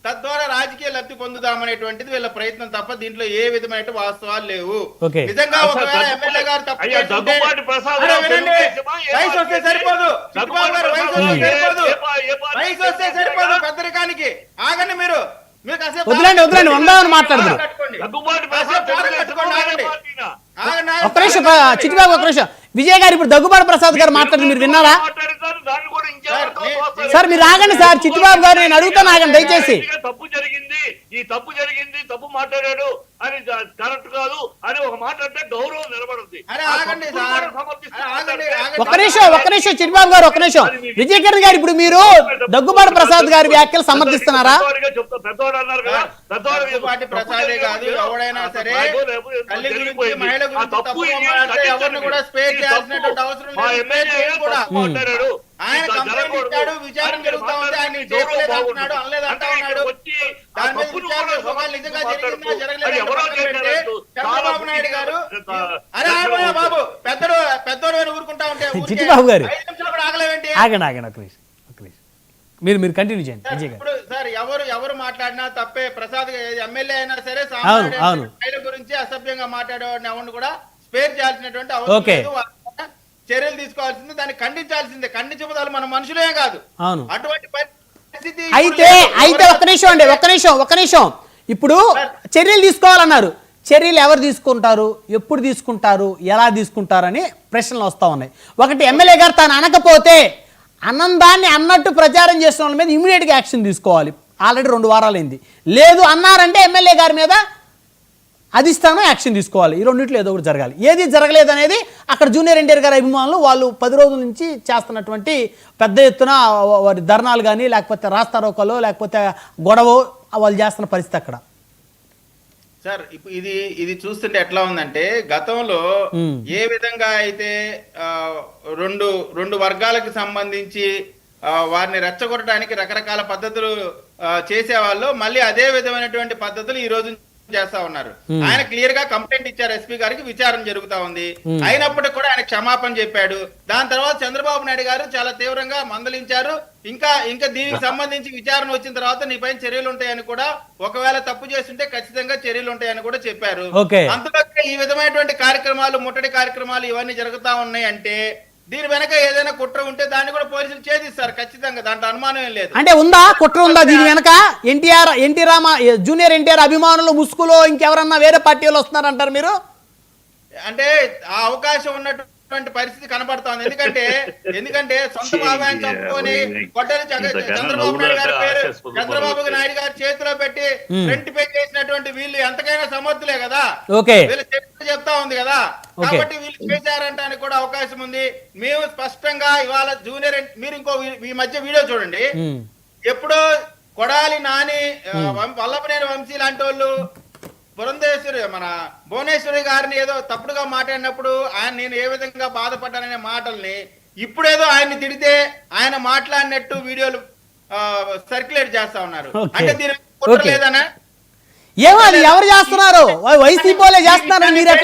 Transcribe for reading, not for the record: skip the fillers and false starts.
తద్వారా రాజకీయ లబ్ధి పొందుదామనేటువంటిది వీళ్ళ ప్రయత్నం తప్ప దీంట్లో ఏ విధమైన వాస్తవాలు లేవు. నిజంగా ఒకవేళ ఎమ్మెల్యే గారు తప్పు చేస్తుంటే వయసు వస్తే సరిపోదు, చిట్టిబాబు గారు వయసు వస్తే సరిపోదు పెద్దరికానికి. ఆగండి మీరు, మీకు అసలు వదలండి మాట్లాడదు. ఒక్క నిమిషం చిట్టిబాబు, ఒక్క నిమిషం. విజయ్ గారు ఇప్పుడు దగ్గుబాటి ప్రసాద్ గారు మాట్లాడి మీరు విన్నారా సార్? మీరు ఆగండి సార్. చిట్టిబాబు గారు నేను అడుగుతాను, ఆగండి దయచేసి. తప్పు జరిగింది, తప్పు మాట్లాడాడు అని కరెక్ట్ కాదు అని ఒక మాట అంటే గౌరవం నిలబడుతుంది. ఒక్క నిమిషం చిట్టిబాబు గారు, ఒక్క నిమిషం. విజయ్ కిరణ్ గారు ఇప్పుడు మీరు దగ్గుబాటి ప్రసాద్ గారి వ్యాఖ్యలు సమర్థిస్తున్నారా? పెద్దవాడు అన్నారు కదా, దగ్గుబాటి ప్రసాదే కాదు ఎవడైనా సరే తల్లి గురించి మహిళ గురించి తప్పు మాట్లాడితే ఎవరిని కూడా స్పేర్ చేయాల్సినటువంటి అవసరం లేదు. ఆయన కంప్లైంట్ ఇచ్చాడు, విచారణ జరుగుతా ఉంది, ఆయన చేయలేదు అంటున్నాడు, అనలేదు అంటా ఉన్నాడు. దాని మీద విచారణ నిజంగా జరిగిందా జరగలేదు చంద్రబాబు నాయుడు గారు అరే బాబు పెద్దోడు ఊరుకుంటా ఉంటే చిట్టిబాబు గారు 5 నిమిషాలు కూడా ఆగలేవేంటి? ఆగండి మీరు కంటిన్యూ చేయండి. ఇప్పుడు సార్ ఎవరు మాట్లాడినా తప్పే. ప్రసాద్ ఎమ్మెల్యే అయినా సరే మహిళ గురించి అసభ్యంగా మాట్లాడేవాడిని ఎవరిని కూడా స్పేర్ చేయాల్సినటువంటి అవసరం లేదు. చర్యలు తీసుకోవాల్సింది, దాన్ని ఖండించాల్సిందే. ఖండించబోదాలు మన మనుషులే కాదు. అటువంటి పరిస్థితి అయితే ఒక్క నిమిషం. ఇప్పుడు చర్యలు తీసుకోవాలన్నారు. చర్యలు ఎవరు తీసుకుంటారు, ఎప్పుడు తీసుకుంటారు, ఎలా తీసుకుంటారని ప్రశ్నలు వస్తూ ఉన్నాయి. ఒకటి, ఎమ్మెల్యే గారు తాను అనకపోతే అన్నందాన్ని అన్నట్టు ప్రచారం చేసిన వాళ్ళ మీద ఇమీడియట్గా యాక్షన్ తీసుకోవాలి. ఆల్రెడీ 2 వారాలైంది. లేదు అన్నారంటే ఎమ్మెల్యే గారి మీద అధిష్టానం యాక్షన్ తీసుకోవాలి. ఈ రెండింటిలో ఏదో ఒకటి జరగాలి. ఏది జరగలేదు అనేది అక్కడ జూనియర్ ఎన్టీఆర్ గారి అభిమానులు వాళ్ళు 10 రోజుల నుంచి చేస్తున్నటువంటి పెద్ద ఎత్తున వారి ధర్నాలు కానీ లేకపోతే రాస్తారోకలో లేకపోతే గొడవ వాళ్ళు చేస్తున్న పరిస్థితి అక్కడ. సార్ ఇప్పుడు ఇది చూస్తుంటే ఎట్లా ఉందంటే, గతంలో ఏ విధంగా అయితే రెండు వర్గాలకు సంబంధించి వారిని రెచ్చగొట్టడానికి రకరకాల పద్ధతులు చేసేవాళ్ళు, మళ్ళీ అదే విధమైనటువంటి పద్ధతులు ఈ రోజు చేస్తా ఉన్నారు. ఆయన క్లియర్ గా కంప్లైంట్ ఇచ్చారు ఎస్పీ గారికి, విచారణ జరుగుతా ఉంది. అయినప్పటికీ కూడా ఆయన క్షమాపణ చెప్పాడు. దాని తర్వాత చంద్రబాబు నాయుడు గారు చాలా తీవ్రంగా మందలించారు. ఇంకా దీనికి సంబంధించి విచారణ వచ్చిన తర్వాత నీపైన చర్యలు ఉంటాయని కూడా, ఒకవేళ తప్పు చేస్తుంటే ఖచ్చితంగా చర్యలు ఉంటాయని కూడా చెప్పారు. అందులో ఈ విధమైనటువంటి కార్యక్రమాలు, ముట్టడి కార్యక్రమాలు ఇవన్నీ జరుగుతా ఉన్నాయి అంటే దీని వెనక ఏదైనా కుట్ర ఉంటే దాన్ని కూడా పోలీసులు ఛేదిస్తారు ఖచ్చితంగా, దాంట్లో అనుమానం ఏం లేదు. అంటే ఉందా కుట్ర ఉందా దీని వెనక? జూనియర్ ఎన్టీఆర్ అభిమానులు ముసుగులో ఇంకెవరన్నా వేరే పార్టీలు వస్తున్నారంటారు మీరు? అంటే ఆ అవకాశం ఉన్నటువంటి పరిస్థితి కనబడుతోంది. ఎందుకంటే సొంత బాబాయిని చంపుకొని కొట్టని చంద్రబాబు నాయుడు గారి పేరు చంద్రబాబు నాయుడు గారి చేతిలో పెట్టి ఫ్రంట్ పేజ్ చేసినటువంటి వీళ్ళు ఎంతకైనా సమర్థులే కదా, వీళ్ళు చెప్తా ఉంది కదా. కాబట్టి వీళ్ళు చేశారంటానికి కూడా అవకాశం ఉంది. మేము స్పష్టంగా ఇవాళ జూనియర్ మీరు ఈ మధ్య వీడియో చూడండి, ఎప్పుడో కొడాలి నాని, వల్లభనేని వంశీ లాంటి వాళ్ళు పురంధేశ్వరి మన భువనేశ్వరి గారిని ఏదో తప్పుడుగా మాట్లాడినప్పుడు నేను ఏ విధంగా బాధపడ్డాననే మాటల్ని ఇప్పుడేదో ఆయన్ని తిడితే ఆయన మాట్లాడినట్టు వీడియోలు సర్క్యులేట్ చేస్తా ఉన్నారు. అంటే దీని లేదనా? ఎవరు చేస్తున్నారు? వైసీపీ చేస్తున్నారు. మీరు ఎట్లా